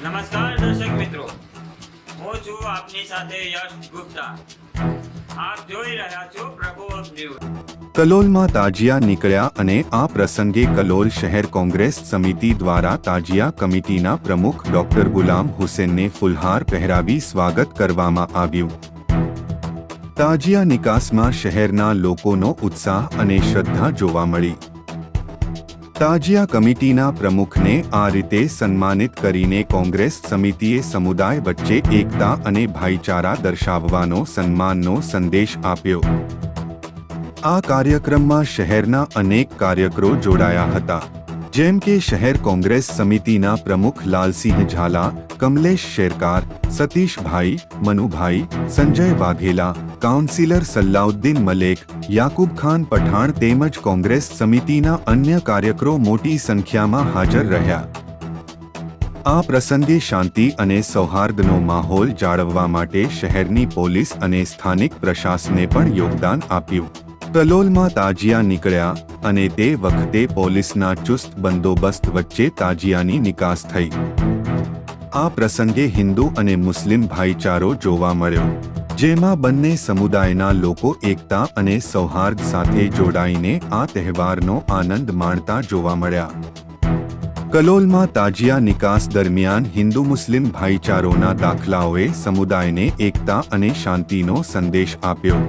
નમસ્કાર દર્શક મિત્રો, હું છું આપની સાથે યશ ગુપ્તા। આપ જોઈ રહ્યા છો પ્રભુ ન્યૂઝ। કલોલમાં તાજિયા નીકળ્યા અને આ પ્રસંગે કલોલ શહેર કોંગ્રેસ સમિતિ દ્વારા તાજિયા કમિટીના પ્રમુખ ડોક્ટર ગુલામ હુસેનને ફુલહાર પહેરાવી સ્વાગત કરવામાં આવ્યું। તાજિયા નિકાસમાં શહેરના લોકોનો ઉત્સાહ અને શ્રદ્ધા જોવા મળી। તાજિયા કમિટીના પ્રમુખને આ રીતે સન્માનિત કરીને કોંગ્રેસ સમિતિએ સમુદાય વચ્ચે એકતા અને ભાઈચારા દર્શાવવાનો સન્માનનો સંદેશ આપ્યો। આ કાર્યક્રમમાં શહેરના અનેક કાર્યકરો જોડાયા હતા, જેમ કે શહેર કોંગ્રેસ સમિતિના પ્રમુખ લાલસિંહ ઝાલા, કમલેશ શેરકાર, સતીશભાઈ, મનુભાઈ, સંજય વાઘેલા, કાઉન્સિલર સલ્લાઉદ્દીન મલેક, યાકુબ ખાન પઠાણ તેમજ કોંગ્રેસ સમિતિના અન્ય કાર્યકરો મોટી સંખ્યામાં હાજર રહ્યા। આ પ્રસંગે શાંતિ અને સૌહાર્દનો માહોલ જાળવવા માટે શહેરની પોલીસ અને સ્થાનિક પ્રશાસને પણ યોગદાન આપ્યું। કલોલમાં તાજિયા નીકળ્યા અને તે વખતે પોલીસના ચુસ્ત બંદોબસ્ત વચ્ચે તાજિયાની નિકાસ થઈ। આ પ્રસંગે હિન્દુ અને મુસ્લિમ ભાઈચારો જોવા મળ્યો, જેમાં બંને સમુદાયના લોકો એકતા અને સૌહાર્દ સાથે જોડાઈને આ તહેવારનો આનંદ માણતા જોવા મળ્યા। કલોલમાં તાજિયા નિકાસ દરમિયાન હિન્દુ મુસ્લિમ ભાઈચારોના દાખલાઓએ સમુદાયને એકતા અને શાંતિનો સંદેશ આપ્યો।